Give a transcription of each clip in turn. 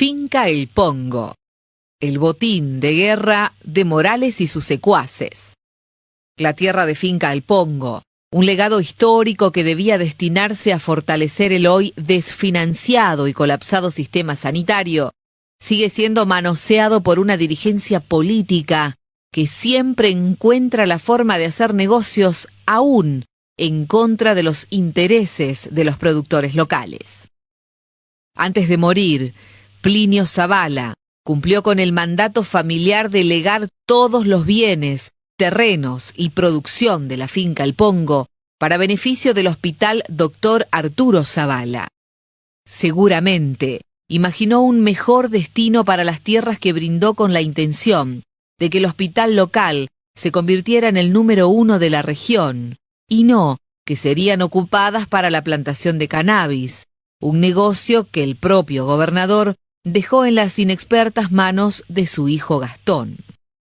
Finca El Pongo, el botín de guerra de Morales y sus secuaces. La tierra de Finca El Pongo, un legado histórico que debía destinarse a fortalecer el hoy desfinanciado y colapsado sistema sanitario, sigue siendo manoseado por una dirigencia política que siempre encuentra la forma de hacer negocios aún en contra de los intereses de los productores locales. Antes de morir, Plinio Zavala cumplió con el mandato familiar de legar todos los bienes, terrenos y producción de la Finca El Pongo para beneficio del Hospital Dr. Arturo Zavala. Seguramente imaginó un mejor destino para las tierras que brindó con la intención de que el hospital local se convirtiera en el número 1 de la región, y no que serían ocupadas para la plantación de cannabis, un negocio que el propio gobernador dejó en las inexpertas manos de su hijo Gastón.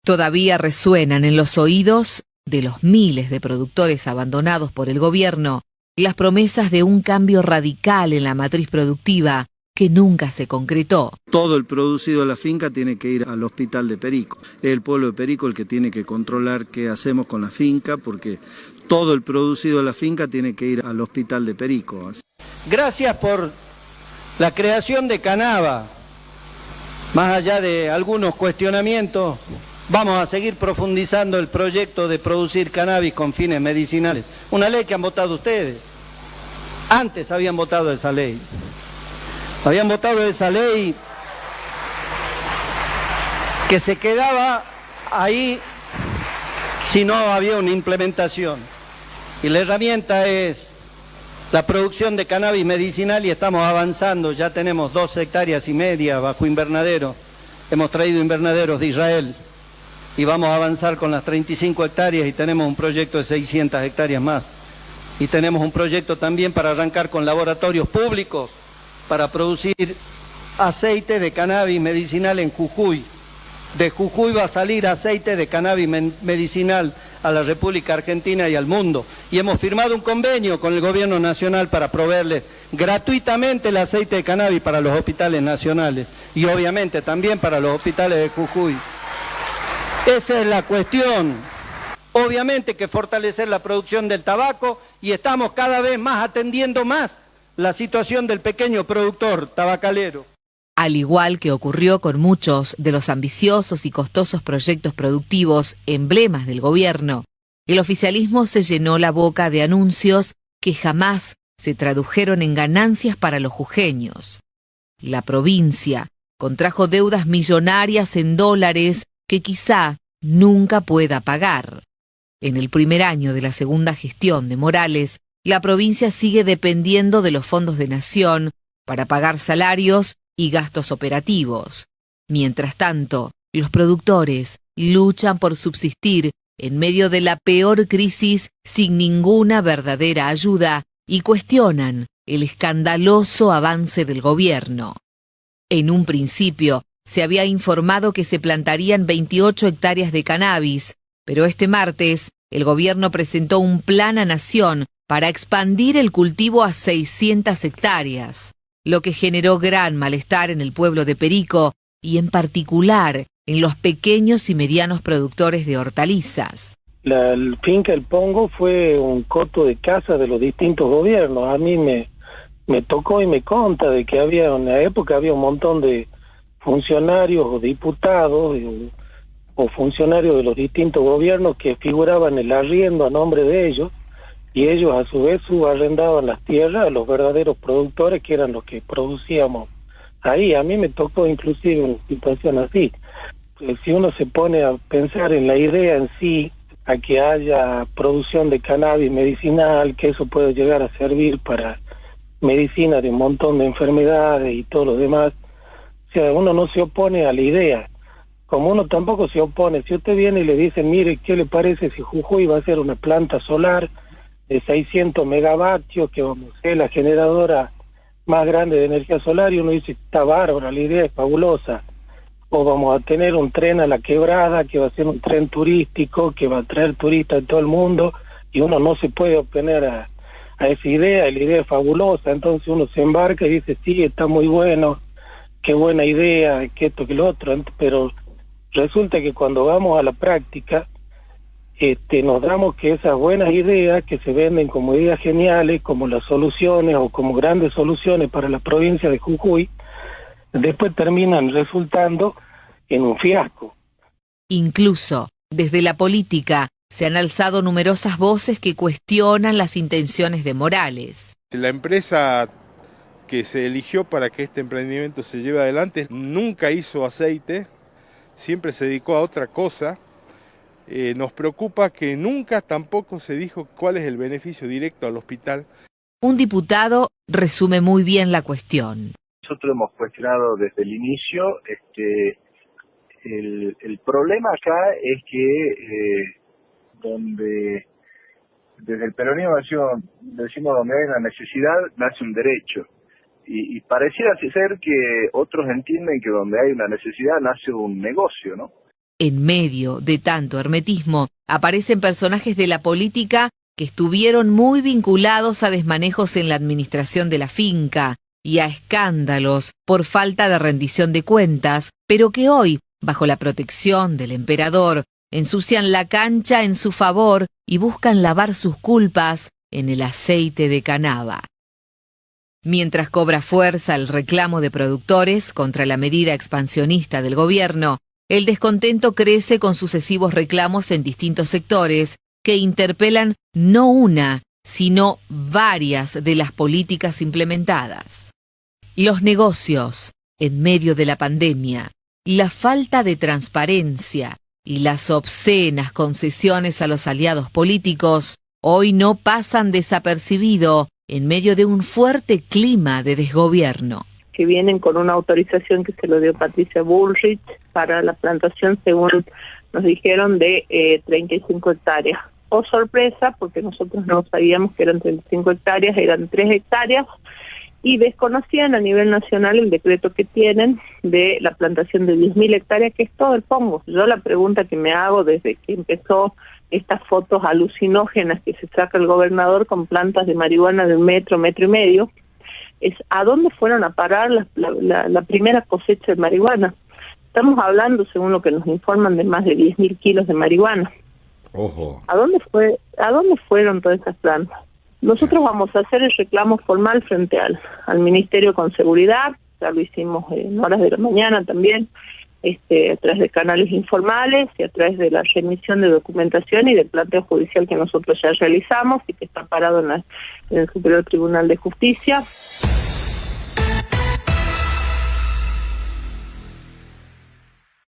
Todavía resuenan en los oídos de los miles de productores abandonados por el gobierno las promesas de un cambio radical en la matriz productiva que nunca se concretó. Todo el producido de la finca tiene que ir al hospital de Perico. Es el pueblo de Perico el que tiene que controlar qué hacemos con la finca, porque todo el producido de la finca tiene que ir al hospital de Perico. Gracias por la creación de Canava. Más allá de algunos cuestionamientos, vamos a seguir profundizando el proyecto de producir cannabis con fines medicinales. Una ley que han votado ustedes. Antes habían votado esa ley. Habían votado esa ley que se quedaba ahí si no había una implementación. Y la herramienta es la producción de cannabis medicinal y estamos avanzando. Ya tenemos 2,5 hectáreas bajo invernadero. Hemos traído invernaderos de Israel y vamos a avanzar con las 35 hectáreas y tenemos un proyecto de 600 hectáreas más. Y tenemos un proyecto también para arrancar con laboratorios públicos para producir aceite de cannabis medicinal en Jujuy. De Jujuy va a salir aceite de cannabis medicinal a la República Argentina y al mundo. Y hemos firmado un convenio con el gobierno nacional para proveerle gratuitamente el aceite de cannabis para los hospitales nacionales y obviamente también para los hospitales de Jujuy. Esa es la cuestión. Obviamente que fortalecer la producción del tabaco y estamos cada vez más atendiendo más la situación del pequeño productor tabacalero. Al igual que ocurrió con muchos de los ambiciosos y costosos proyectos productivos emblemas del gobierno, el oficialismo se llenó la boca de anuncios que jamás se tradujeron en ganancias para los jujeños. La provincia contrajo deudas millonarias en dólares que quizá nunca pueda pagar. En el primer año de la segunda gestión de Morales, la provincia sigue dependiendo de los fondos de Nación para pagar salarios y gastos operativos. Mientras tanto, los productores luchan por subsistir en medio de la peor crisis sin ninguna verdadera ayuda y cuestionan el escandaloso avance del gobierno. En un principio, se había informado que se plantarían 28 hectáreas de cannabis, pero este martes el gobierno presentó un plan a Nación para expandir el cultivo a 600 hectáreas. Lo que generó gran malestar en el pueblo de Perico y en particular en los pequeños y medianos productores de hortalizas. La Finca El Pongo fue un coto de caza de los distintos gobiernos. A mí me tocó y me conta de que había en la época había un montón de funcionarios o diputados o funcionarios de los distintos gobiernos que figuraban el arriendo a nombre de ellos, y ellos a su vez subarrendaban las tierras a los verdaderos productores que eran los que producíamos ahí. A mí me tocó inclusive una situación así. Pues si uno se pone a pensar en la idea en sí, a que haya producción de cannabis medicinal, que eso puede llegar a servir para medicina de un montón de enfermedades y todo lo demás, o sea, uno no se opone a la idea, como uno tampoco se opone. Si usted viene y le dice, mire, ¿qué le parece si Jujuy va a hacer una planta solar de 600 megavatios, que vamos a ser la generadora más grande de energía solar? Y uno dice, está bárbaro, la idea es fabulosa. O vamos a tener un tren a la quebrada, que va a ser un tren turístico, que va a traer turistas de todo el mundo, y uno no se puede oponer a esa idea, y la idea es fabulosa. Entonces uno se embarca y dice, sí, está muy bueno, qué buena idea, que esto, que lo otro, pero resulta que cuando vamos a la práctica, nos damos que esas buenas ideas que se venden como ideas geniales, como las soluciones o como grandes soluciones para la provincia de Jujuy, después terminan resultando en un fiasco. Incluso, desde la política, se han alzado numerosas voces que cuestionan las intenciones de Morales. La empresa que se eligió para que este emprendimiento se lleve adelante nunca hizo aceite, siempre se dedicó a otra cosa. Nos preocupa que nunca tampoco se dijo cuál es el beneficio directo al hospital. Un diputado resume muy bien la cuestión. Nosotros hemos cuestionado desde el inicio, el problema acá es que desde el peronismo decimos donde hay una necesidad nace un derecho. Y pareciera ser que otros entienden que donde hay una necesidad nace un negocio, ¿no? En medio de tanto hermetismo, aparecen personajes de la política que estuvieron muy vinculados a desmanejos en la administración de la finca y a escándalos por falta de rendición de cuentas, pero que hoy, bajo la protección del emperador, ensucian la cancha en su favor y buscan lavar sus culpas en el aceite de canaba. Mientras cobra fuerza el reclamo de productores contra la medida expansionista del gobierno, el descontento crece con sucesivos reclamos en distintos sectores que interpelan no una, sino varias de las políticas implementadas. Los negocios, en medio de la pandemia, la falta de transparencia y las obscenas concesiones a los aliados políticos hoy no pasan desapercibido en medio de un fuerte clima de desgobierno. Que vienen con una autorización que se lo dio Patricia Bullrich para la plantación, según nos dijeron, de 35 hectáreas. Oh, sorpresa, porque nosotros no sabíamos que eran 35 hectáreas, eran 3 hectáreas, y desconocían a nivel nacional el decreto que tienen de la plantación de 10.000 hectáreas, que es todo el pongo. Yo la pregunta que me hago desde que empezó estas fotos alucinógenas que se saca el gobernador con plantas de marihuana de 1 metro, 1,5 metros, es ¿a dónde fueron a parar la primera cosecha de marihuana? Estamos hablando, según lo que nos informan, de más de 10.000 kilos de marihuana. Ojo. ¿A dónde fueron todas esas plantas? Nosotros vamos a hacer el reclamo formal frente al Ministerio con Seguridad, ya lo hicimos en horas de la mañana también, a través de canales informales y a través de la remisión de documentación y del planteo judicial que nosotros ya realizamos y que está parado en el Superior Tribunal de Justicia.